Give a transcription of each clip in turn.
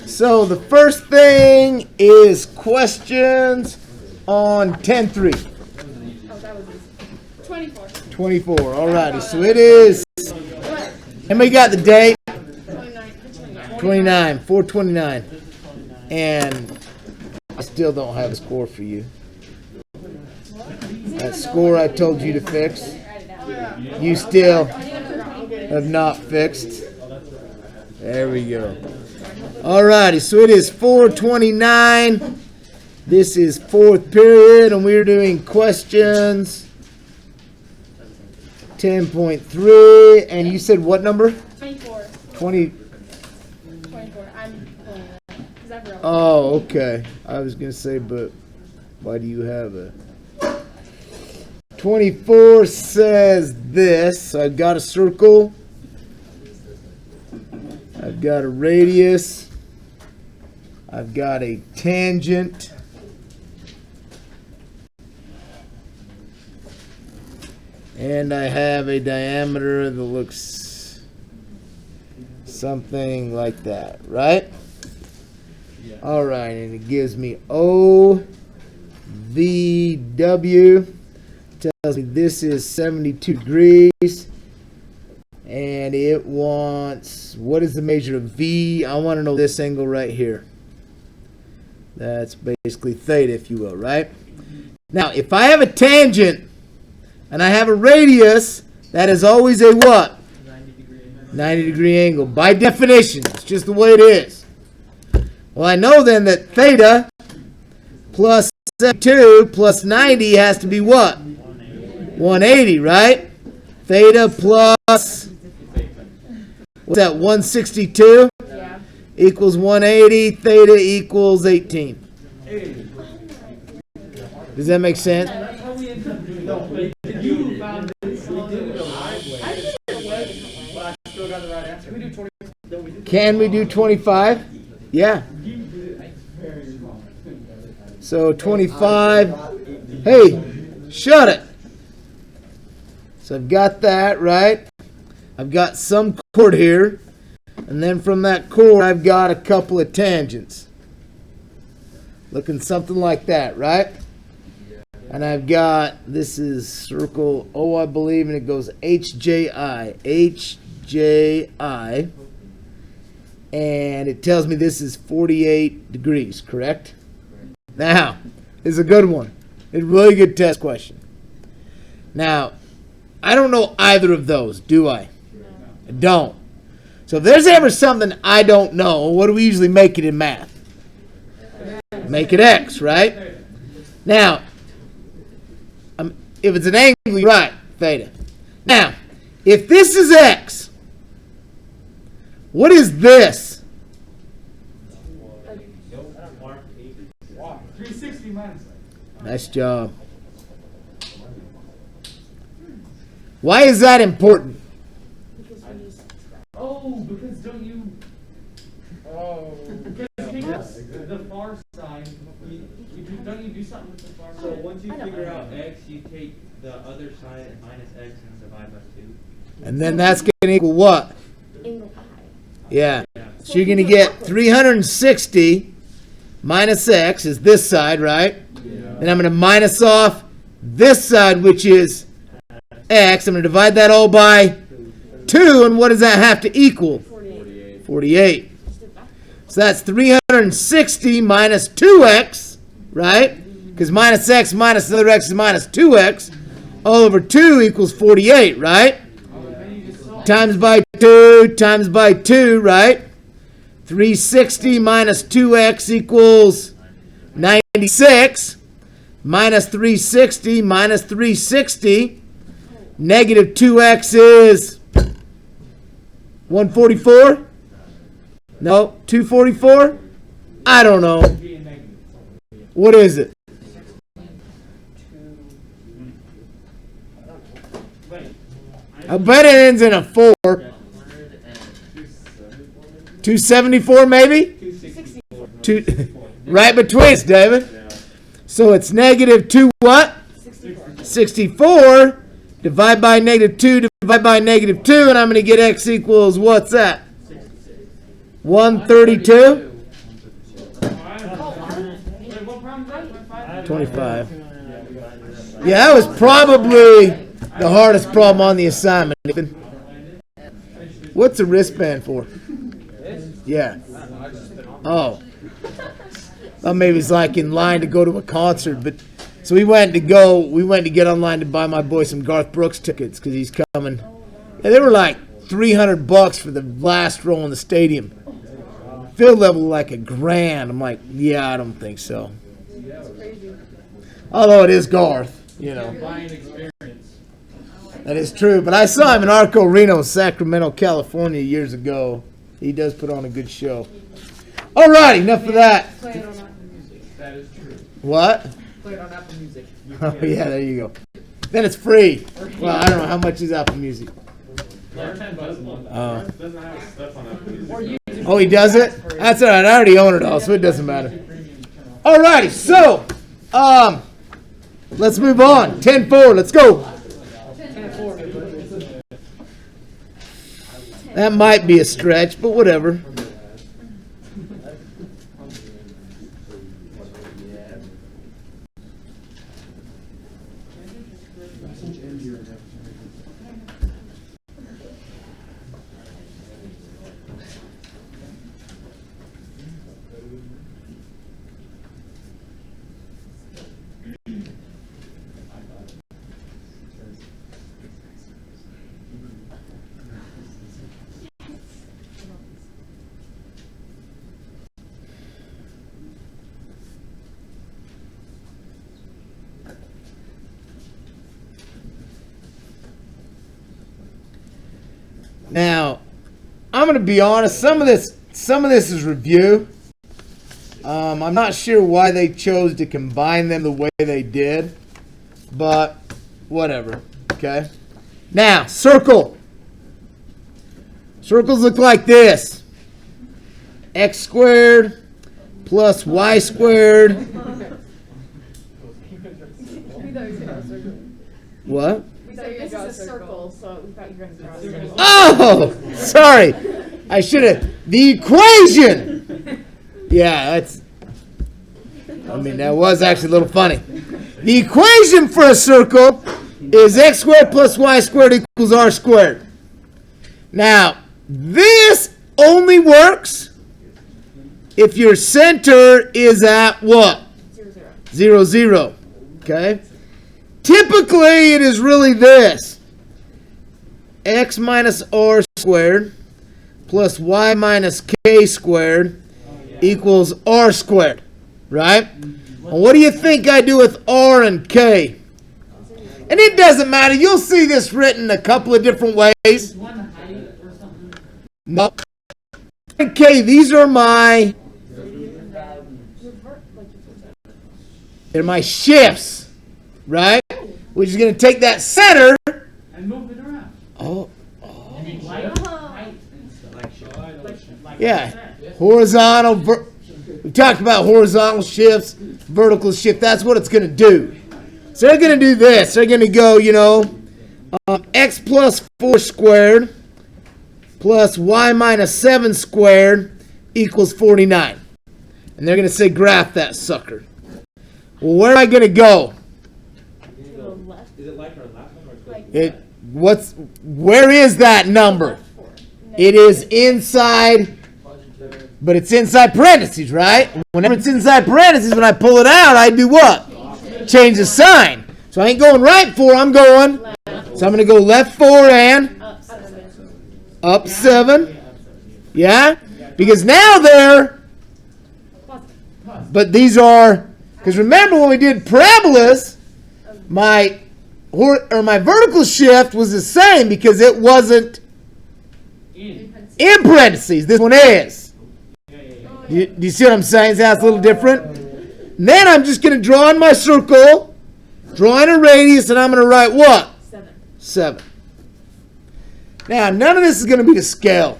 So the first thing is questions on 10-3. Oh, that was easy. 24. 24. Alrighty. So it is. Anybody got the date? 29. 4/29. And I still don't have a score for you. That score I told you to fix, you still have not fixed. There we go. Alrighty, so it is 4/29. This is fourth period, and we're doing questions 10.3. And you said what number? 24. 20. 24. Oh, okay. I was going to say, but why do you have a... 24 says this. So I've got a circle. I've got a radius. I've got a tangent. And I have a diameter that looks something like that, right? Yeah. All right, and it gives me OVW. Tells me this is 72 degrees. And it wants, what is the measure of V? I want to know this angle right here. That's basically theta, if you will, right? Now, if I have a tangent and I have a radius, that is always a what? 90-degree angle. By definition, it's just the way it is. Well, I know then that theta plus 72 plus 90 has to be what? 180, right? Theta plus, what's that, 162? Yeah. Equals 180. Theta equals 18. Does that make sense? Can we do 25? Yeah. So 25. Hey, shut it. So I've got that, right? I've got some chord here. And then from that chord, I've got a couple of tangents. Looking something like that, right? And I've got, this is circle O, I believe, and it goes HJI. HJI. And it tells me this is 48 degrees, correct? Now, this is a good one. It's a really good test question. Now, I don't know either of those, do I? I don't. So if there's ever something I don't know, what do we usually make it in math? Make it X, right? Now, if it's an angle, you're right, theta. Now, if this is X, what is this? 360 minus. Nice job. Why is that important? Oh, because don't you? Oh, because the far side. Don't you do something with the far side? So once you figure out X, you take the other side minus X and divide by 2. And then that's going to equal what? Angle pi. Yeah. So you're going to get 360 minus X is this side, right? Yeah. Then I'm going to minus off this side, which is X. I'm going to divide that all by 2. And what does that have to equal? 48. So that's 360 minus 2X, right? Because minus X minus another X is minus 2X. All over 2 equals 48, right? Times by 2 times by 2, right? 360 minus 2X equals 96. Minus 360 minus 360. Negative 2X is 144? No, 244? I don't know. What is it? I bet it ends in a 4. 274 maybe? 264. Right between us, David. So it's negative 2 what? 64. Divide by negative 2, divide by negative 2, and I'm going to get X equals, what's that? 132? Wait, what problem is that? 25. Yeah, that was probably the hardest problem on the assignment. Nathan. What's a wristband for? Yeah. Oh. Well, maybe it's like in line to go to a concert, but so we went to get online to buy my boy some Garth Brooks tickets because he's coming. And they were like $300 for the last row in the stadium. Field level like $1,000. I'm like, yeah, I don't think so. Although it is Garth, you know. Buying experience. That is true. But I saw him in Arco Reno, Sacramento, California years ago. He does put on a good show. All right, enough of that. Play it on Apple That is true. What? Play it on Apple Music. Oh, yeah, there you go. Then it's free. Well, I don't know how much is Apple Music. Doesn't have stuff on that. Oh, he does it? That's all right. I already own it all, so it doesn't matter. All righty, so let's move on. 10-4, let's go. That might be a stretch, but whatever. Now, I'm going to be honest. Some of this is review. I'm not sure why they chose to combine them the way they did, but whatever. Okay. Now, circle. Circles look like this: x squared plus y squared. What? This is a circle, so we thought you were going to draw a circle. Oh, sorry. I should have. The equation. Yeah, that was actually a little funny. The equation for a circle is x squared plus y squared equals r squared. Now, this only works if your center is at what? 0, 0. 0, 0. Okay? Typically, it is really this: x minus r squared plus y minus k squared equals r squared, right? And what do you think I do with r and k? And it doesn't matter. You'll see this written a couple of different ways. One height or something. No. Okay, these are they're my shifts, right? Which is going to take that center. And move it around. Oh, You mean height and stuff. Like yeah. that. Horizontal. We talked about horizontal shifts, vertical shift. That's what it's going to do. So they're going to do this. They're going to go, x plus 4 squared plus y minus 7 squared equals 49. And they're going to say graph that sucker. Well, where am I going to go? To the left. Is it like our last one or is it? Where is that number? It is inside, but it's inside parentheses, right? Whenever it's inside parentheses, when I pull it out, I do what? Change the sign. So I ain't going right 4, I'm going. So I'm going to go left 4 and up 7. Yeah? Because now they're, but these are, because remember when we did parabolas, my vertical shift was the same because it wasn't in parentheses. This one is. Do you see what I'm saying? So that's a little different. And then I'm just going to draw in my circle, draw in a radius, and I'm going to write what? 7. Now, none of this is going to be to scale.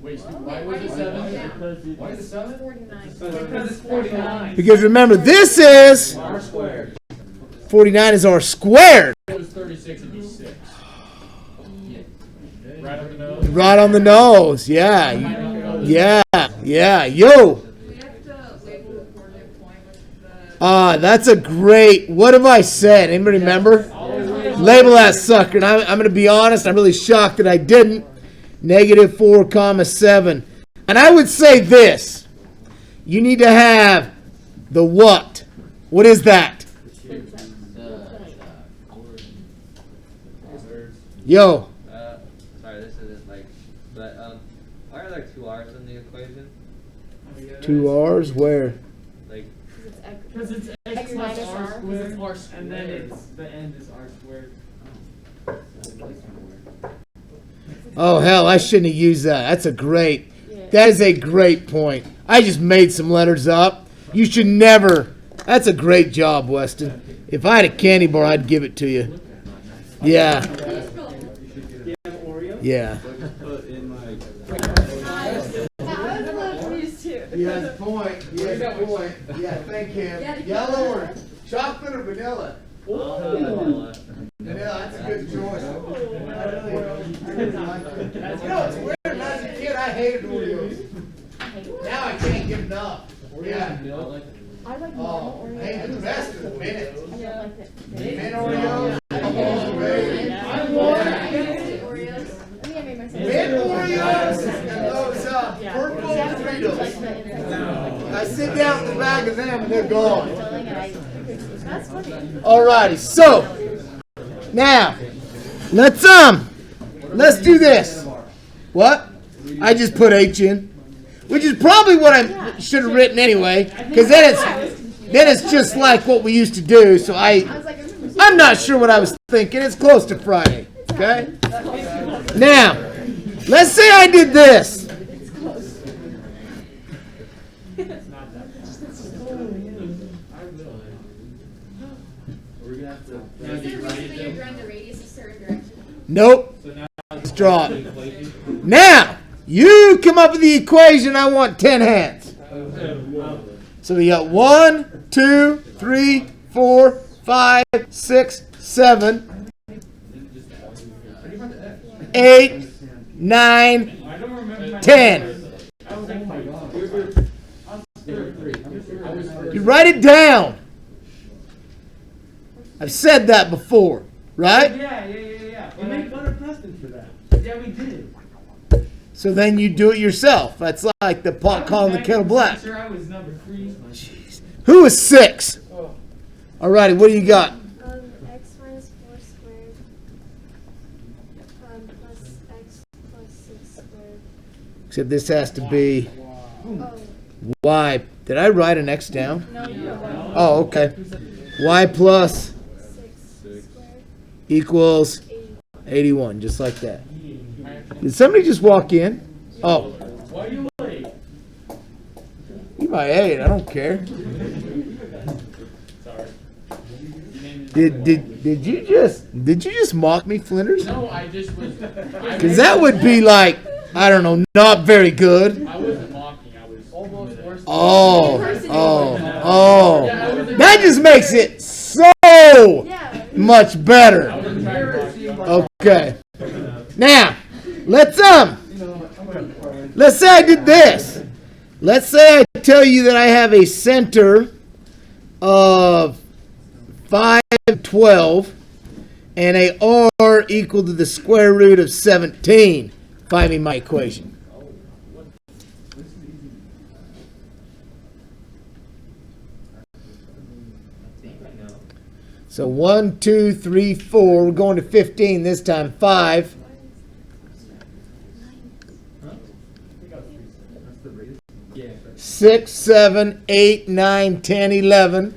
Wait, why was it 7? Why is it 7? 49. Because it's 49. Because remember, this is R squared. 49 is r squared. It was 36, it'd be 6. Right on the nose. Right on the nose. Yeah. Yeah. Yeah, yo. We have to label the coordinate point with the. That's a great. What have I said? Anybody remember? Label that sucker. And I'm going to be honest. I'm really shocked that I didn't. -4, 7. And I would say this. You need to have the what. What is that? Yo. Sorry, this isn't like, but why are there two R's in the equation? 2 R's where? Like, Because it's X x plus minus r R, squared, because it's R and then it's, the end is r squared. Oh hell, I shouldn't have used that. That's a great. Yeah. That is a great point. I just made some letters up. You should never. That's a great job, Weston. If I had a candy bar, I'd give it to you. Yeah. Yeah. He has a point. He has a point. Yeah, thank him. Yellow or chocolate or vanilla? Vanilla. That's a good choice. You know, it's weird. When I was a kid, I hated Oreos. Now I can't get enough. Yeah. I like Oh, normal Oreos. hey, the best is mint. I don't like it. Mint Oreos. I think I made myself. Mint Oreos and those purple Fritos. I sit down at the back of them and they're gone. That's funny. Alrighty, so now let's do this. What? I just put H in, which is probably what I should have written anyway, because then it's just like what we used to do. So I'm not sure what I was thinking. It's close to Friday. Okay. Now, let's say I did this. Nope. Let's draw it. Now, you come up with the equation. I want 10 hands. So we got 1, 2, 3, 4, 5, 6, 7, 8, 9, 10. You write it down. I've said that before, right? Yeah. we made fun of Preston for that. Yeah, we did. So then you do it yourself. That's like the pot calling the kettle black. Sure, I was number 3. Who is 6? Alrighty, what do you got? X minus 4 squared plus x plus 6 squared. Except this has to be Oh, y. Did I write an x down? No, you don't. Oh, okay. Y plus 6 squared, equals 80. 81, just like that. Did somebody just walk in? Oh, Why are you late? you might 8. I don't care. Sorry. Did you just mock me, Flinders? No, I just was. Because that would be like, I don't know, not very good. I wasn't mocking. I was almost worse. Oh. That just makes it so Yeah. much better. Okay. Now, let's say I did this. Let's say I tell you that I have a center of 5, 12, and a r equal to the square root of 17. Find me my equation. So 1, 2, 3, 4. We're going to 15 this time. 5. Yeah. 6, 7, 8, 9, 10, 11,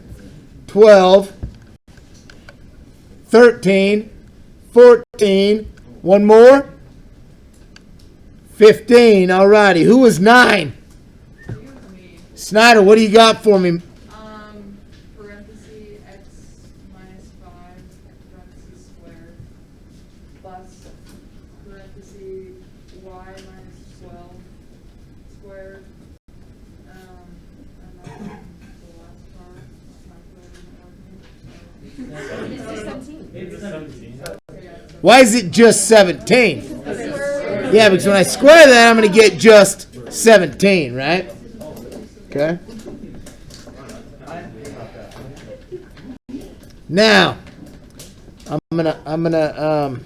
12, 13, 14. One more. 15. Alrighty. Who was 9? Me. Snyder, what do you got for me? Parenthesis x minus 5 parenthesis squared plus parenthesis y minus 12 squared. And then the last part, my code It's just 17. It's 17. Why is it just 17? Yeah, because when I square that, I'm going to get just 17, right? Okay. Now, I'm gonna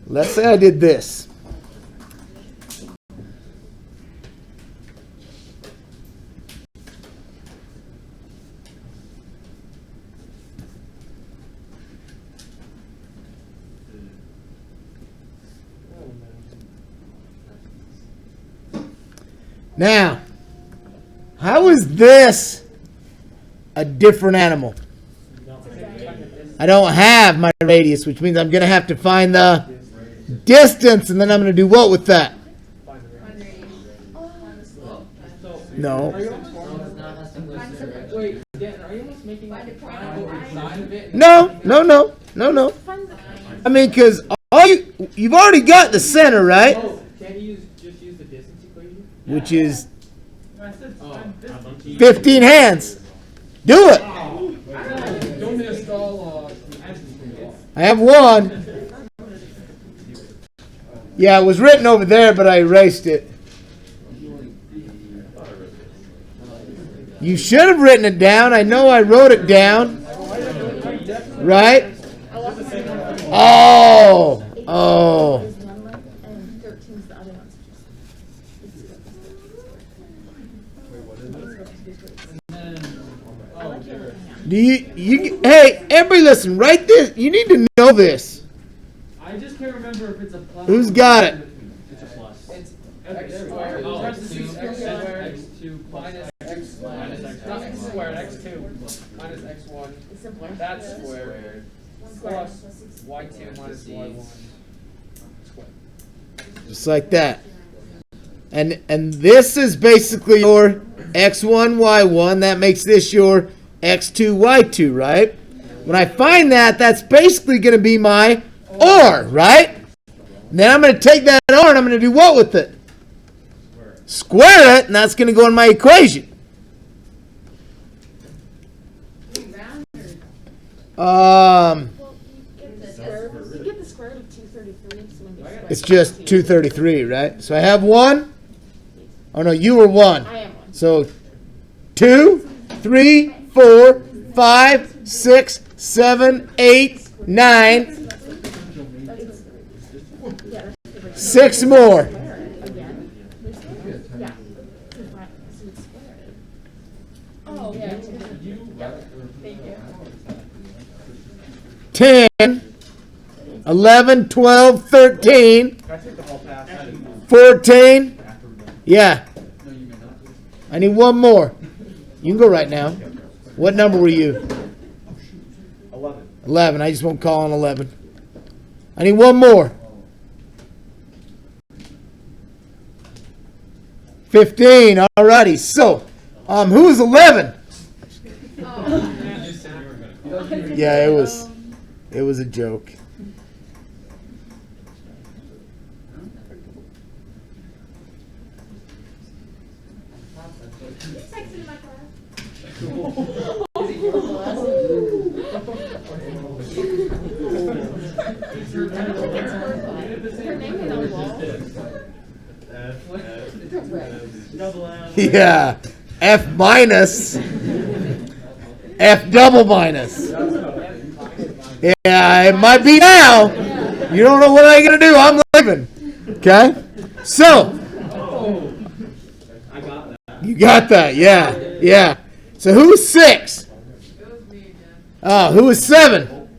let's say I did this. Now, how is this a different animal? I don't have my radius, which means I'm going to have to find the distance, and then I'm going to do what with that? No. Wait, Dan, are you almost making like a triangle inside of it? No. I mean, because you've already got the center, right? Oh, can't you just use the distance equation? Which is Oh, 15 hands. Do it. don't install I have one. Yeah, it was written over there, but I erased it. You should have written it down. I know I wrote it down. Right? Oh. Is one month and 13 is the other one. Do you hey, everybody listen, write this. You need to know this. I just can't remember if it's a plus. Who's got it? It's a plus. It's x squared. Oh, x2 x minus x minus x. Not x squared, x2 minus x1. It's simpler. That's squared. Plus y2 minus y1. Just like that. And this is basically your x1, y1. That makes this your x2, y2, right? When I find that, that's basically going to be my r, right? And then I'm going to take that r and I'm going to do what with it? Square it, and that's going to go in my equation. Well, you get the square root of 233, so when you square It's just 233, right? So I have 1. Oh, no, you were 1. I am one. So 2, 3, 4, 5, 6, 7, 8, 9. 6 more. Again. Yeah. So it's squared. Oh, yeah. Thank you. 10, 11, 12, 13, 14. Yeah. I need one more. You can go right now. What number were you? 11. I just won't call on 11. I need one more. 15. Alrighty. So, who was 11? Yeah, it was a joke. Her name is on the wall. Yeah. F minus. F double minus. Yeah, it might be now. You don't know what I'm going to do. I'm leaving. Okay? So. You got that. Yeah. Yeah. So who's 6? Oh, who is 7?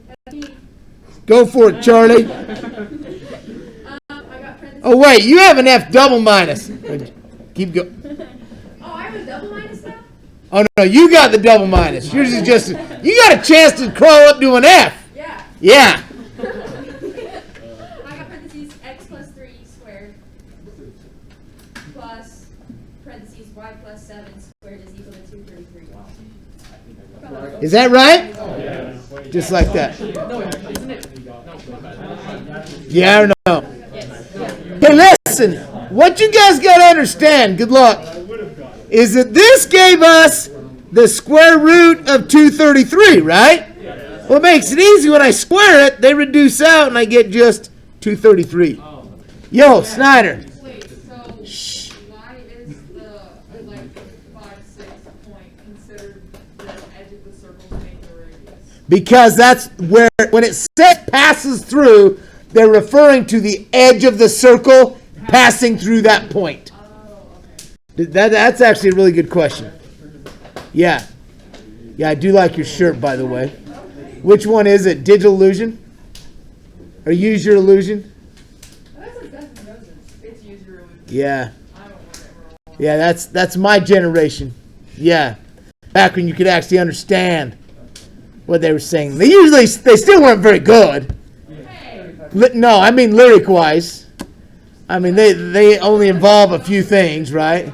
Go for it, Charlie. Oh, wait. You have an F double minus. Keep going. Oh, I have a double minus now? Oh, no. You got the double minus. Yours is just. You got a chance to crawl up to an F. Yeah. Yeah. I got parentheses x plus 3 squared plus parentheses y plus 7 squared is equal to 233. Is that right? Just like that. Yeah or no? Hey, listen. What you guys got to understand, good luck, is that this gave us the square root of 233, right? Well, it makes it easy when I square it. They reduce out and I get just 233. Yo, Snyder. Wait, so Shh. why is the, like, 5-6 point considered the edge of the circle to make the radius? Because that's where, when it says passes through, they're referring to the edge of the circle passing through that point. Oh, okay. That's actually a really good question. Yeah. Yeah, I do like your shirt, by the way. Which one is it? Digital Illusion? Or Use Your Illusion? It's user illusion. Yeah. I don't want it wrong. Yeah, that's my generation. Yeah. Back when you could actually understand what they were saying. They still weren't very good. No, I mean lyric-wise. I mean, they only involve a few things, right?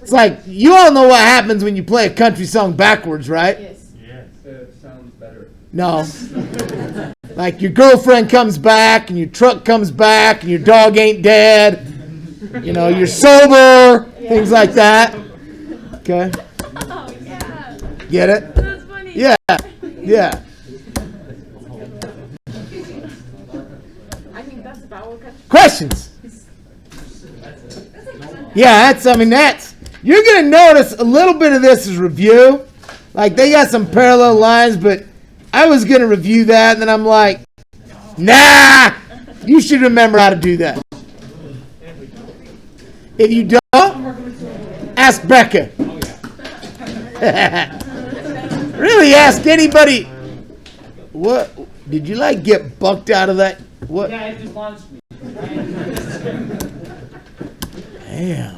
It's like, you all know what happens when you play a country song backwards, right? Yes. It sounds better. No. Like your girlfriend comes back, and your truck comes back, and your dog ain't dead. You know, you're sober, things like that. Okay? Oh, yeah. Get it? That's funny. Yeah. Yeah. I think that's about what country. Questions? Yeah, that's, you're going to notice a little bit of this is review. Like, they got some parallel lines, but I was going to review that, and then I'm like, nah, you should remember how to do that. If you don't, ask Becca. Really, ask anybody. What? Did you, like, get bucked out of that? What? Yeah, it just launched me. Damn.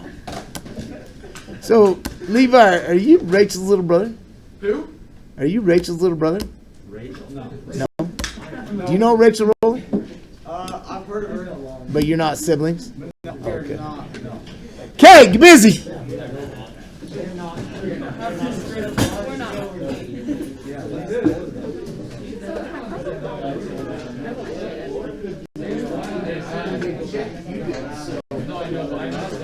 So, Levi, are you Rachel's little brother? Who? Are you Rachel's little brother? Rachel? No. No. Do you know Rachel Rowley? I've heard of her. But you're not siblings? No, okay. No. Okay, get busy. No, I know.